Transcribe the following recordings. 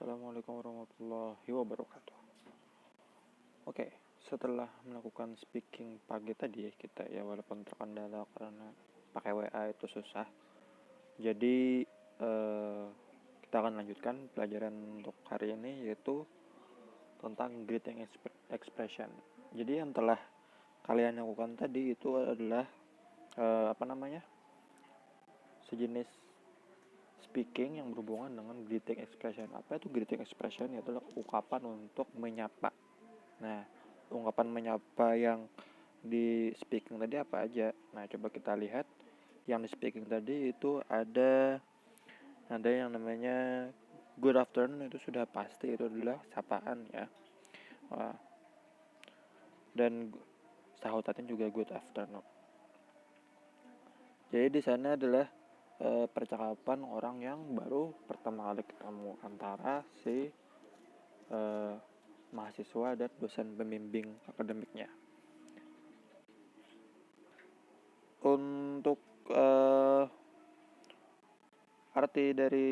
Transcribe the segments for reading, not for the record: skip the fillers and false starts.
Assalamualaikum warahmatullahi wabarakatuh. Oke, setelah melakukan speaking pagi tadi kita ya walaupun terkendala karena pakai WA itu susah. Jadi kita akan lanjutkan pelajaran untuk hari ini yaitu tentang greeting expression. Jadi yang telah kalian lakukan tadi itu adalah sejenis speaking yang berhubungan dengan greeting expression. Apa itu greeting expression? Yaitu ungkapan untuk menyapa. Nah, ungkapan menyapa yang di speaking tadi apa aja? Nah, coba kita lihat. Yang di speaking tadi itu ada yang namanya good afternoon, itu sudah pasti itu adalah sapaan ya. Dan sahutannya juga good afternoon. Jadi di sana adalah percakapan orang yang baru pertama kali ketemu antara si mahasiswa dan dosen pembimbing akademiknya. Untuk arti dari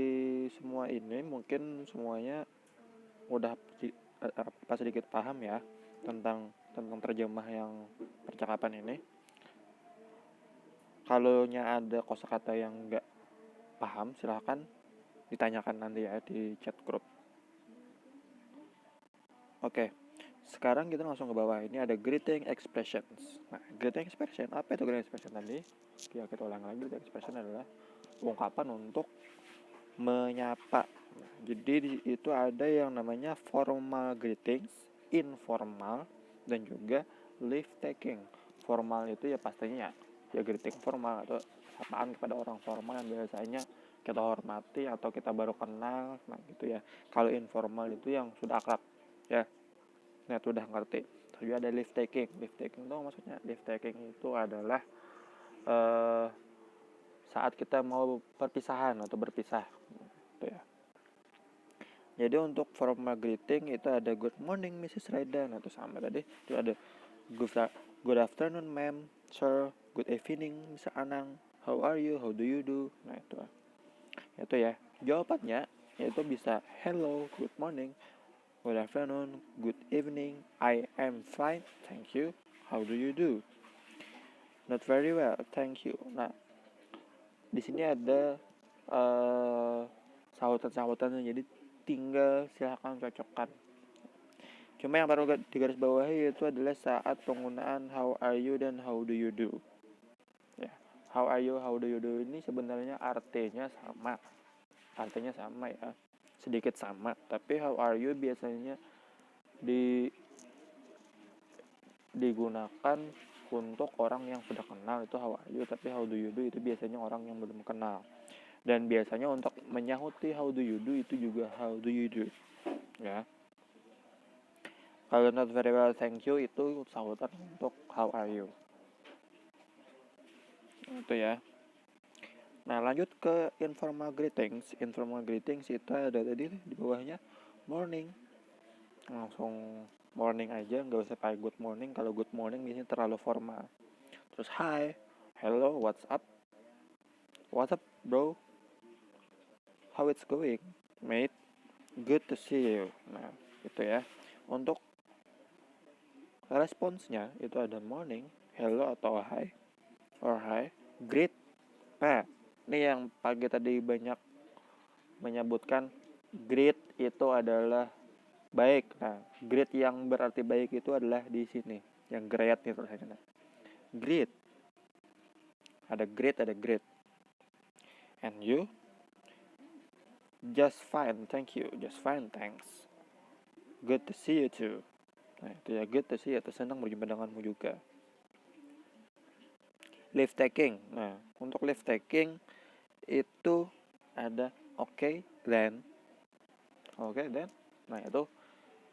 semua ini mungkin semuanya udah sedikit paham ya tentang terjemah yang percakapan ini. Kalau ada kosakata yang nggak paham, silahkan ditanyakan nanti ya di chat grup. Oke, sekarang kita langsung ke bawah. Ini ada greeting expressions. Nah, greeting expression, apa itu greeting expression tadi? Ya, kita ulang lagi. Greeting expression adalah ungkapan untuk menyapa. Nah, jadi itu ada yang namanya formal greetings, informal, dan juga leave taking. Formal itu ya pastinya ya greeting formal atau sapaan kepada orang formal yang biasanya kita hormati atau kita baru kenal, nah gitu ya. Kalau informal itu yang sudah akrab ya. Nah, itu udah ngerti. Terus ada leave taking. Leave taking itu maksudnya leave taking itu adalah saat kita mau perpisahan atau berpisah gitu ya. Jadi untuk formal greeting itu ada good morning Mrs. Reda, nah itu sama tadi. Itu ada good afternoon ma'am, sir, good evening Mr. Anang, how are you, how do you do. Nah itu ya. Jawabannya yaitu bisa hello, good morning, good afternoon, good evening, I am fine, thank you, how do you do. Not very well, thank you. Nah, di sini ada sahutan-sahutan, jadi tinggal silakan cocokkan. Cuma yang perlu digarisbawahi itu adalah saat penggunaan how are you dan how do you do. Ya, how are you, how do you do ini sebenarnya artinya sama ya, sedikit sama. Tapi how are you biasanya digunakan untuk orang yang sudah kenal, itu how are you. Tapi how do you do itu biasanya orang yang belum kenal. Dan biasanya untuk menyahuti how do you do itu juga how do you do ya. Kalau not very well thank you itu sahutan untuk how are you. Itu ya. Nah, lanjut ke informal greetings. Informal greetings itu ada tadi di bawahnya morning. Langsung morning aja, nggak usah pakai good morning. Kalau good morning biasanya terlalu formal. Terus hi, hello, what's up, bro, how it's going, mate, good to see you. Nah, itu ya. Untuk responsnya itu ada morning, hello atau hi, or hi, greet. Nah, ini yang pagi tadi banyak menyebutkan greet itu adalah baik. Nah, greet yang berarti baik itu adalah di sini, yang great nih tulisannya. Greet. Ada great. And you? Just fine, thank you. Just fine, thanks. Good to see you too. Nah, itu ya, good to see you, atau senang berjumpa denganmu juga. Leave taking. Nah, untuk leave taking itu ada okay then. Nah, itu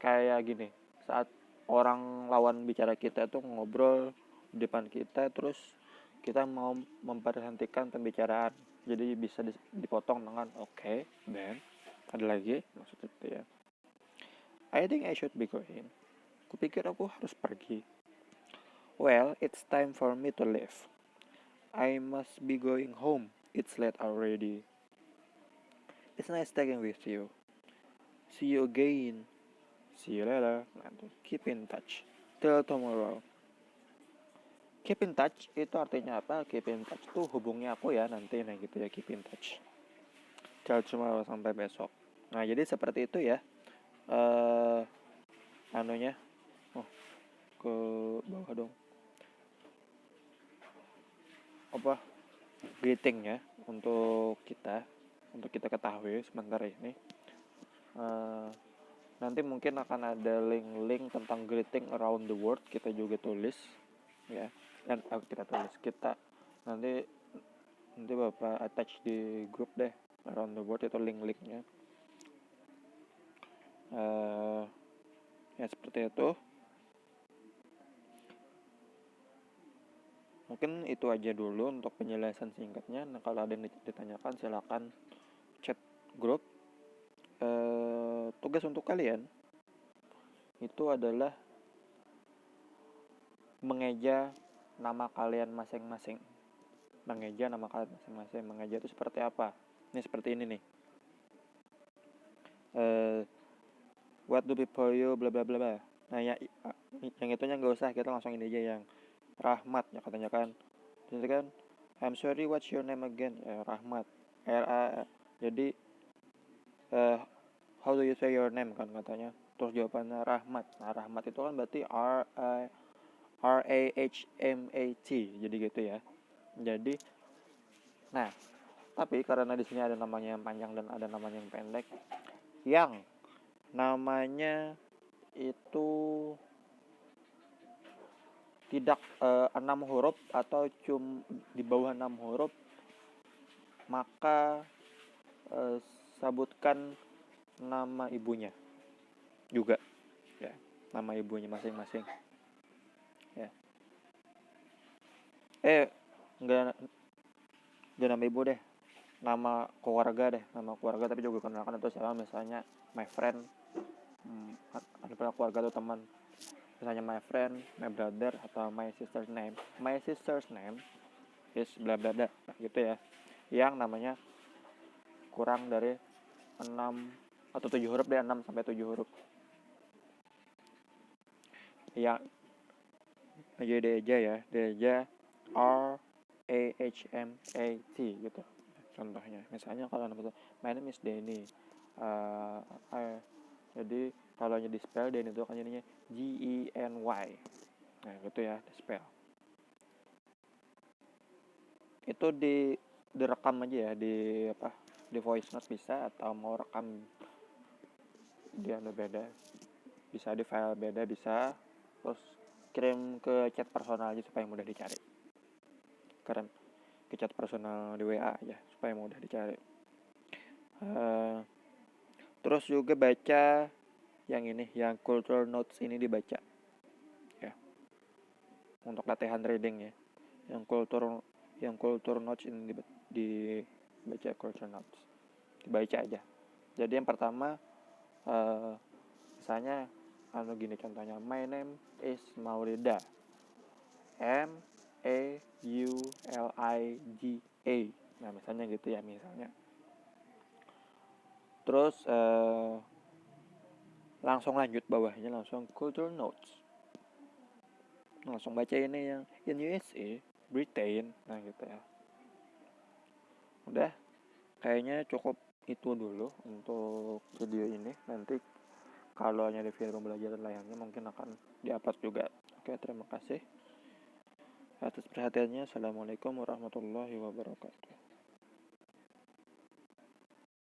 kayak gini. Saat orang lawan bicara kita tuh ngobrol di depan kita, terus kita mau memberhentikan pembicaraan. Jadi bisa dipotong dengan okay then. Ada lagi maksudnya itu ya. I think I should be going. Kupikir aku harus pergi. Well, it's time for me to leave. I must be going home. It's late already. It's nice talking with you. See you again. See you later. Keep in touch. Till tomorrow. Keep in touch itu artinya apa? Keep in touch tuh hubungi aku ya nanti, nah gitu ya, keep in touch. Till tomorrow, sampai besok. Nah jadi seperti itu ya. Anunya. Oh, ke bawah dong. Apa? Greeting ya untuk kita ketahui sebentar ini. Nanti mungkin akan ada link-link tentang greeting around the world, kita juga tulis ya, dan kita tulis, kita nanti Bapak attach di grup deh, around the world itu link-linknya. Ya seperti itu. Mungkin itu aja dulu untuk penjelasan singkatnya. Nah kalau ada yang ditanyakan silakan chat grup. Tugas untuk kalian itu adalah mengeja nama kalian masing-masing. Mengeja nama kalian masing-masing. Mengeja itu seperti apa? Ini seperti ini nih. What do people you bla bla bla. Nah ya, yang itunya nggak usah, kita langsung ini aja yang Rahmat ya katanya kan. Jadi kan I'm sorry, what's your name again? Rahmat. Jadi how do you say your name kan katanya. Terus jawabannya Rahmat. Nah Rahmat itu kan berarti RAHMAT. Jadi gitu ya. Jadi nah, tapi karena di sini ada namanya yang panjang dan ada namanya yang pendek. Yang namanya itu tidak 6 huruf atau di bawah 6 huruf, maka sebutkan nama ibunya juga ya, nama ibunya masing-masing ya. Enggak nama ibu deh, nama keluarga tapi juga kenalkan itu siapa, misalnya my friend, ada keluarga atau teman, misalnya my friend, my brother, atau my sister's name is bla bla bla gitu ya, yang namanya kurang dari 6 atau 7 huruf deh, 6 sampai 7 huruf yang Deja RAHMAT gitu contohnya. Misalnya kalau nama my name is Denny, jadi kalau di spell Denny itu kan jadinya GENY. Nah gitu ya, di spell itu direkam aja ya, di voice note bisa, atau mau rekam dia beda, bisa di file beda bisa, terus kirim ke chat personal aja supaya mudah dicari. Kirim ke chat personal di WA aja supaya mudah dicari. Terus juga baca yang ini, yang cultural notes ini dibaca ya, untuk latihan reading ya. Yang cultural notes ini dibaca, cultural notes dibaca aja. Jadi yang pertama misalnya gini contohnya, my name is Maulida, MAULIGA. Nah misalnya gitu ya, misalnya. Terus langsung lanjut bawahnya, langsung cultural notes, langsung baca ini yang in USA, Britain. Nah gitu ya. Udah, kayaknya cukup itu dulu untuk video ini. Nanti kalau ada video pembelajaran lainnya mungkin akan di-upload juga. Oke, terima kasih atas perhatiannya. Assalamualaikum warahmatullahi wabarakatuh.